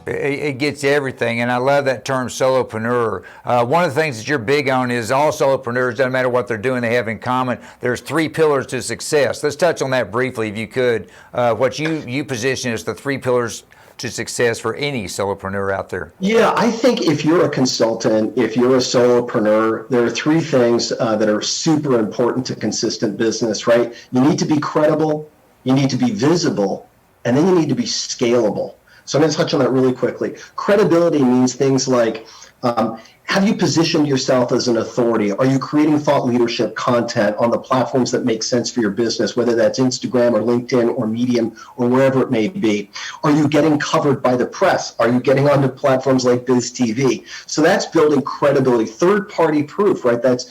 It gets everything, and I love that term, solopreneur. One of the things that you're big on is all solopreneurs, doesn't matter what they're doing, they have in common. There's 3 pillars to success. Let's touch on that briefly, if you could. What you position as the 3 pillars to success for any solopreneur out there. Yeah, I think if you're a consultant, if you're a solopreneur, there are 3 things that are super important to consistent business, right? You need to be credible, you need to be visible, and then you need to be scalable. So I'm going to touch on that really quickly. Credibility means things like, have you positioned yourself as an authority? Are you creating thought leadership content on the platforms that make sense for your business, whether that's Instagram or LinkedIn or Medium or wherever it may be? Are you getting covered by the press? Are you getting onto platforms like Biz TV? So that's building credibility, third-party proof, right? That's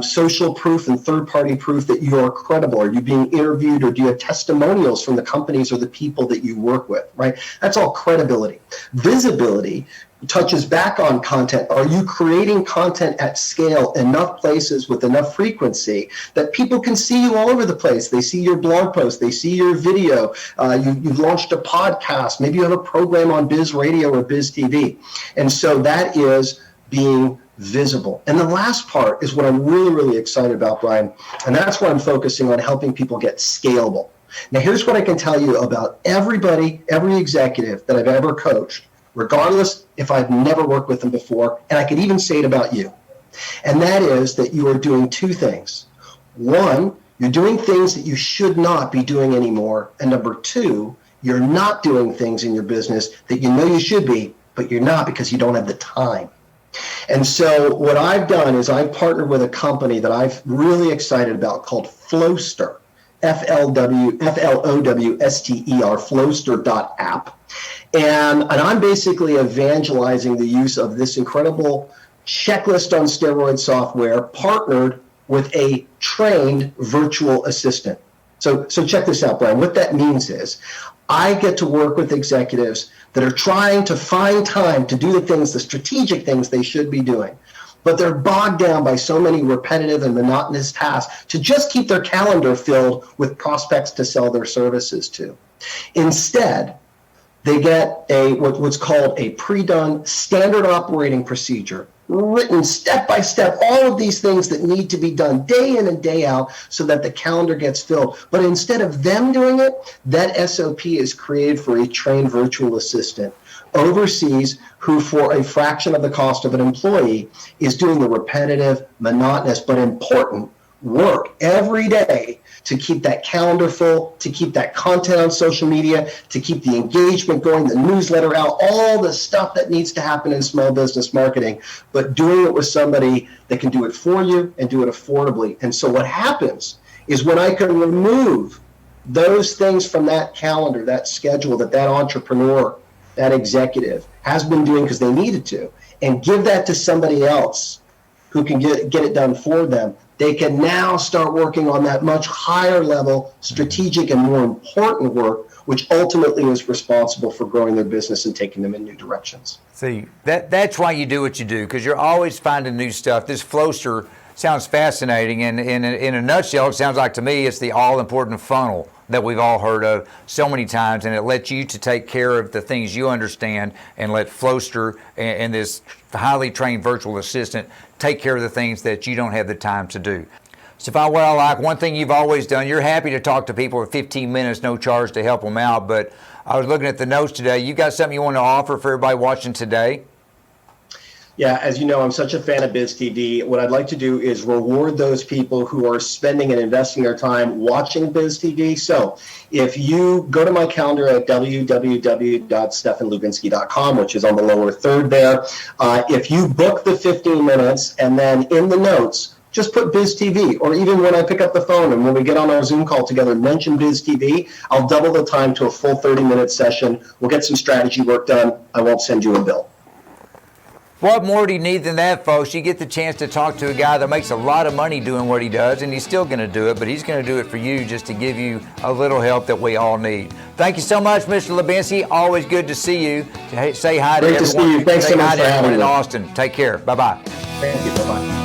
social proof and third-party proof that you are credible. Are you being interviewed, or do you have testimonials from the companies or the people that you work with, right? That's all credibility. Visibility touches back on content. Are you creating content at scale, enough places with enough frequency that people can see you all over the place? They see your blog post, they see your video, you've launched a podcast, maybe you have a program on Biz Radio or Biz TV. And so that is being visible. And the last part is what I'm really, really excited about, Brian, and that's where I'm focusing on helping people get scalable. Now, here's what I can tell you about everybody, every executive that I've ever coached, regardless if I've never worked with them before, and I could even say it about you. And that is that you are doing 2 things. 1, you're doing things that you should not be doing anymore. And number 2, you're not doing things in your business that you know you should be, but you're not because you don't have the time. And so what I've done is I've partnered with a company that I'm really excited about called Flowster, Flowster, Flowster.app. And I'm basically evangelizing the use of this incredible checklist on steroid software partnered with a trained virtual assistant. So check this out, Brian. What that means is I get to work with executives that are trying to find time to do the things, the strategic things they should be doing, but they're bogged down by so many repetitive and monotonous tasks to just keep their calendar filled with prospects to sell their services to. Instead, they get what's called a pre-done standard operating procedure, written step by step, all of these things that need to be done day in and day out so that the calendar gets filled. But instead of them doing it, that SOP is created for a trained virtual assistant overseas who, for a fraction of the cost of an employee, is doing the repetitive, monotonous, but important work every day to keep that calendar full, to keep that content on social media, to keep the engagement going, the newsletter out, all the stuff that needs to happen in small business marketing, but doing it with somebody that can do it for you and do it affordably. And so what happens is when I can remove those things from that calendar, that schedule that entrepreneur, that executive has been doing because they needed to, and give that to somebody else who can get it done for them, they can now start working on that much higher level, strategic and more important work, which ultimately is responsible for growing their business and taking them in new directions. See, that's why you do what you do, because you're always finding new stuff. This Flowster sounds fascinating, and in a nutshell, it sounds like to me it's the all-important funnel that we've all heard of so many times, and it lets you to take care of the things you understand and let Flowster and this highly trained virtual assistant take care of the things that you don't have the time to do. Stefan, what I like, one thing you've always done, you're happy to talk to people for 15 minutes, no charge to help them out, but I was looking at the notes today. You got something you want to offer for everybody watching today? Yeah, as you know, I'm such a fan of Biz TV. What I'd like to do is reward those people who are spending and investing their time watching Biz TV. So if you go to my calendar at www.stefanlubinski.com, which is on the lower third there, if you book the 15 minutes and then in the notes, just put Biz TV, or even when I pick up the phone and when we get on our Zoom call together, mention Biz TV, I'll double the time to a full 30-minute session. We'll get some strategy work done. I won't send you a bill. What more do you need than that, folks? You get the chance to talk to a guy that makes a lot of money doing what he does, and he's still going to do it, but he's going to do it for you just to give you a little help that we all need. Thank you so much, Mr. Lubinski. Always good to see you. Say hi to everyone. Great to see you. Thanks so much for having me. In Austin. Take care. Bye-bye. Thank you. Bye-bye.